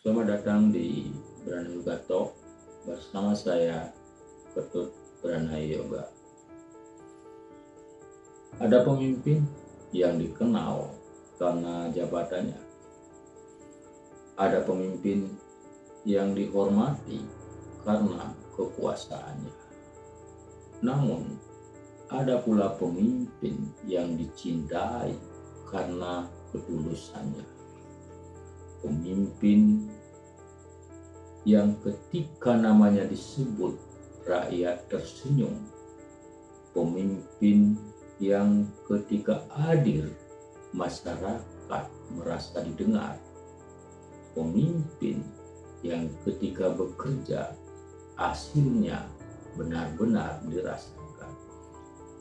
Selamat datang di Brana Yoga Talk bersama saya Ketut Brana Yoga. Ada pemimpin yang dikenal karena jabatannya. Ada pemimpin yang dihormati karena kekuasaannya. Namun, ada pula pemimpin yang dicintai karena ketulusannya. Pemimpin yang ketika namanya disebut rakyat tersenyum. Pemimpin yang ketika hadir masyarakat merasa didengar. Pemimpin yang ketika bekerja hasilnya benar-benar dirasakan.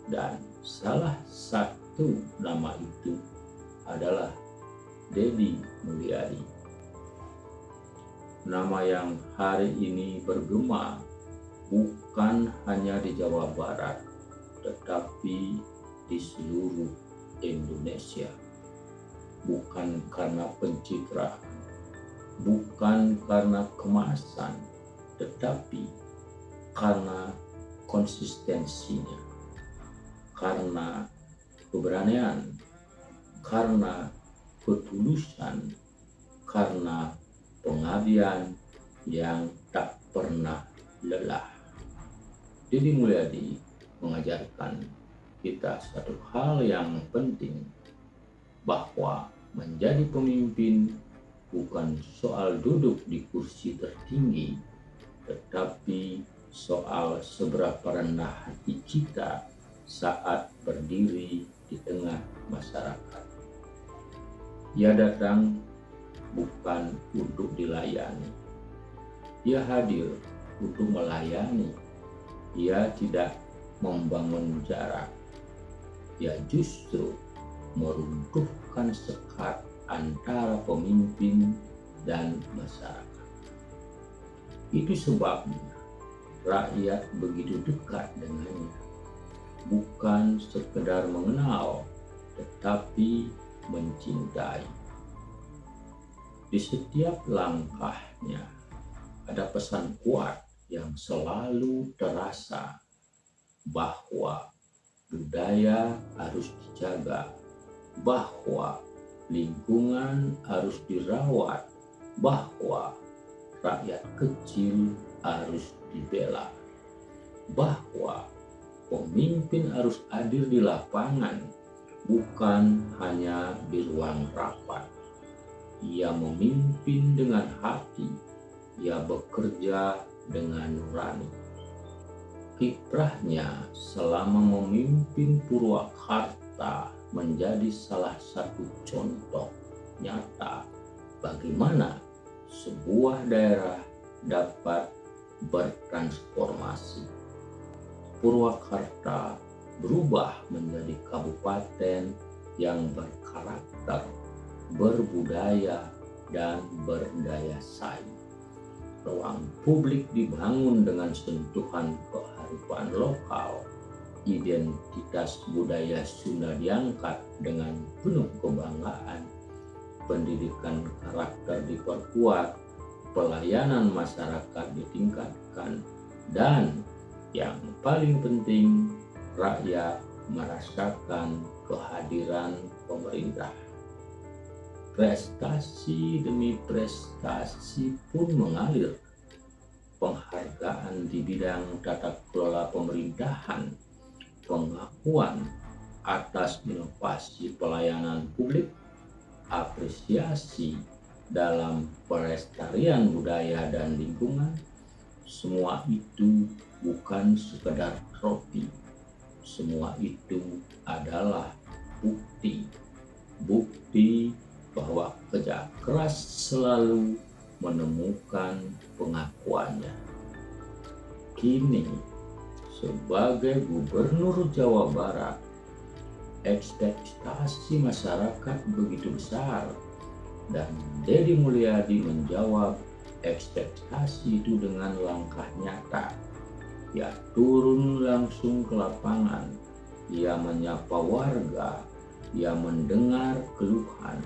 Dan salah satu nama itu adalah Deddy Mulyadi. Nama yang hari ini bergema bukan hanya di Jawa Barat, tetapi di seluruh Indonesia. Bukan karena pencitraan, bukan karena kemasan, tetapi karena konsistensinya, karena keberanian, karena ketulusan, karena pengabdian yang tak pernah lelah. Deddy Mulyadi mengajarkan kita satu hal yang penting, bahwa menjadi pemimpin bukan soal duduk di kursi tertinggi, tetapi soal seberapa rendah hati kita saat berdiri di tengah masyarakat. Ia datang bukan untuk dilayani. Ia hadir untuk melayani. Ia tidak membangun jarak. Ia justru meruntuhkan sekat antara pemimpin dan masyarakat. Itu sebabnya rakyat begitu dekat dengannya. Bukan sekedar mengenal, tetapi mencintai. Di setiap langkahnya ada pesan kuat yang selalu terasa, bahwa budaya harus dijaga, bahwa lingkungan harus dirawat, bahwa rakyat kecil harus dibela, bahwa pemimpin harus hadir di lapangan, bukan hanya di ruang rapat. Ia memimpin dengan hati, ia bekerja dengan nurani. Kiprahnya selama memimpin Purwakarta menjadi salah satu contoh nyata bagaimana sebuah daerah dapat bertransformasi. Purwakarta berubah menjadi kabupaten yang berkarakter, berbudaya, dan berdaya saing. Ruang publik dibangun dengan sentuhan kearifan lokal. Identitas budaya Sunda diangkat dengan penuh kebanggaan. Pendidikan karakter diperkuat, pelayanan masyarakat ditingkatkan, dan yang paling penting, rakyat merasakan kehadiran pemerintah. Prestasi demi prestasi pun mengalir. Penghargaan di bidang tata kelola pemerintahan, pengakuan atas inovasi pelayanan publik, apresiasi dalam pelestarian budaya dan lingkungan, semua itu bukan sekedar trofi. Semua itu adalah bukti bahwa kerja keras selalu menemukan pengakuannya. Kini, sebagai Gubernur Jawa Barat, ekspektasi masyarakat begitu besar, dan Deddy Mulyadi menjawab ekspektasi itu dengan langkah nyata. Ia turun langsung ke lapangan, ia menyapa warga, ia mendengar keluhan,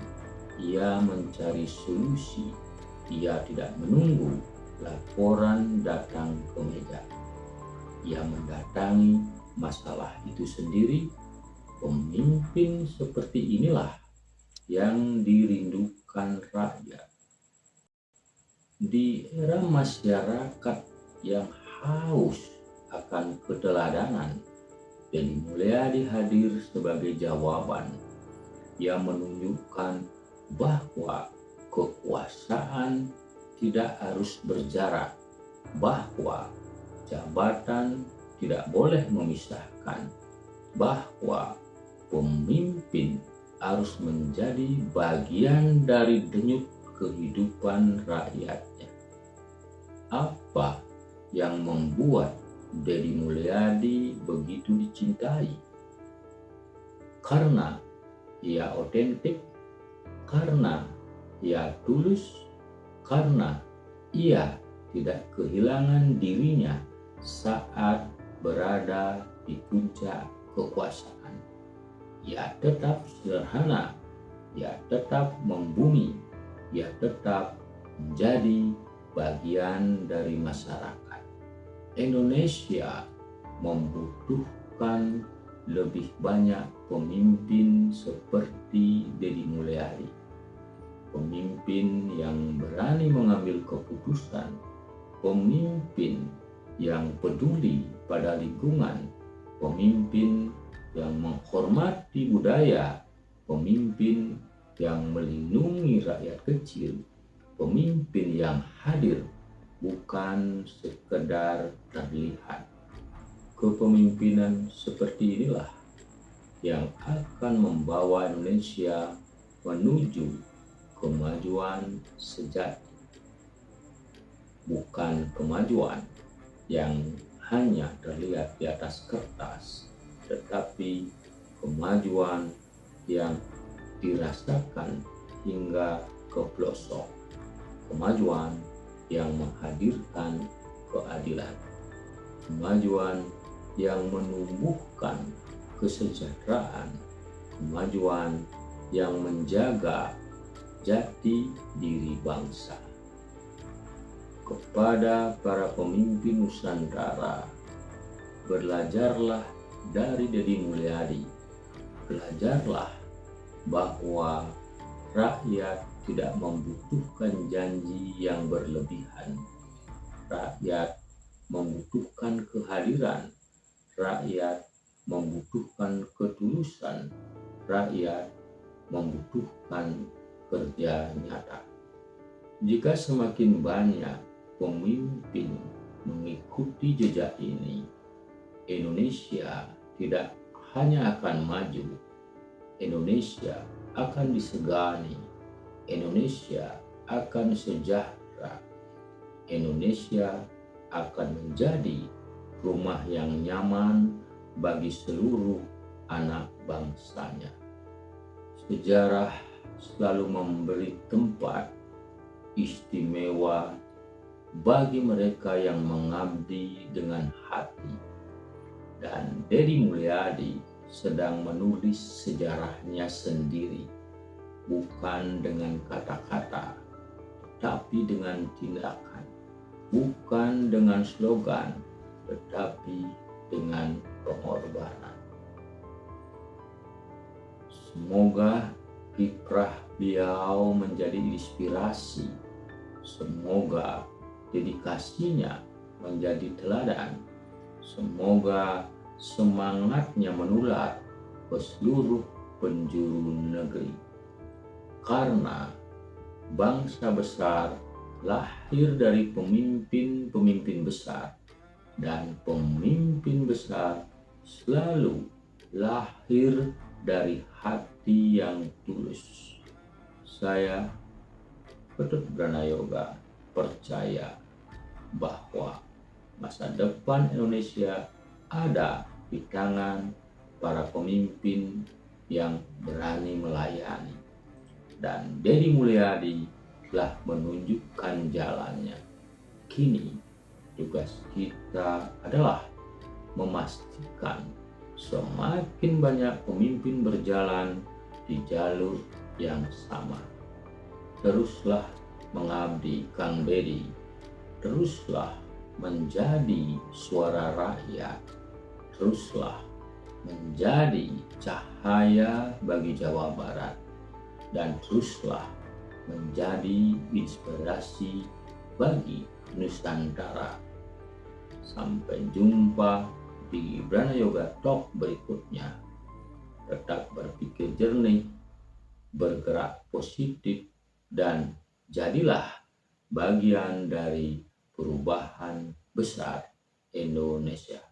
ia mencari solusi, Ia tidak menunggu laporan datang ke meja. Ia mendatangi masalah itu sendiri. Pemimpin seperti inilah yang dirindukan rakyat. Di era masyarakat yang haus akan keteladanan, Deddy Mulyadi hadir sebagai jawaban. Ia menunjukkan bahwa kekuasaan tidak harus berjarak, bahwa jabatan tidak boleh memisahkan, bahwa pemimpin harus menjadi bagian dari denyut kehidupan rakyatnya. Apa yang membuat Deddy Mulyadi begitu dicintai? Karena ia otentik, karena ia tulus, karena ia tidak kehilangan dirinya saat berada di puncak kekuasaan. Ia tetap sederhana, ia tetap membumi, ia tetap menjadi bagian dari masyarakat. Indonesia membutuhkan lebih banyak pemimpin seperti Deddy Mulyadi. Pemimpin yang berani mengambil keputusan, pemimpin yang peduli pada lingkungan, pemimpin yang menghormati budaya, pemimpin yang melindungi rakyat kecil, pemimpin yang hadir bukan sekedar terlihat. Kepemimpinan seperti inilah yang akan membawa Indonesia menuju kemajuan sejati, bukan kemajuan yang hanya terlihat di atas kertas, tetapi kemajuan yang dirasakan hingga ke pelosok, kemajuan yang menghadirkan keadilan, kemajuan yang menumbuhkan kesejahteraan, kemajuan yang menjaga jati diri bangsa. Kepada para pemimpin Nusantara, belajarlah dari Deddy Mulyadi, belajarlah bahwa rakyat tidak membutuhkan janji yang berlebihan. Rakyat membutuhkan kehadiran, rakyat membutuhkan ketulusan, rakyat membutuhkan kerja nyata. Jika semakin banyak pemimpin mengikuti jejak ini, Indonesia tidak hanya akan maju, Indonesia akan disegani, Indonesia akan sejahtera, Indonesia akan menjadi rumah yang nyaman bagi seluruh anak bangsanya. Sejarah selalu memberi tempat istimewa bagi mereka yang mengabdi dengan hati. Dan Deddy Mulyadi sedang menulis sejarahnya sendiri, bukan dengan kata-kata, tetapi dengan tindakan, bukan dengan slogan, tetapi dengan pengorbanan. Semoga kiprah beliau menjadi inspirasi, semoga dedikasinya menjadi teladan, semoga semangatnya menular ke seluruh penjuru negeri. Karena bangsa besar lahir dari pemimpin-pemimpin besar, dan pemimpin besar selalu lahir dari hati yang tulus. Saya, Ketut Branayoga, percaya bahwa masa depan Indonesia ada di tangan para pemimpin yang berani melayani. Dan Deddy Mulyadi telah menunjukkan jalannya. Kini tugas kita adalah memastikan semakin banyak pemimpin berjalan di jalur yang sama. Teruslah mengabdi Kang Dedi. Teruslah menjadi suara rakyat, teruslah menjadi cahaya bagi Jawa Barat, dan teruslah menjadi inspirasi bagi Nusantara. Sampai jumpa di Brana Yoga Talk berikutnya. Tetap berpikir jernih, bergerak positif, dan jadilah bagian dari perubahan besar Indonesia.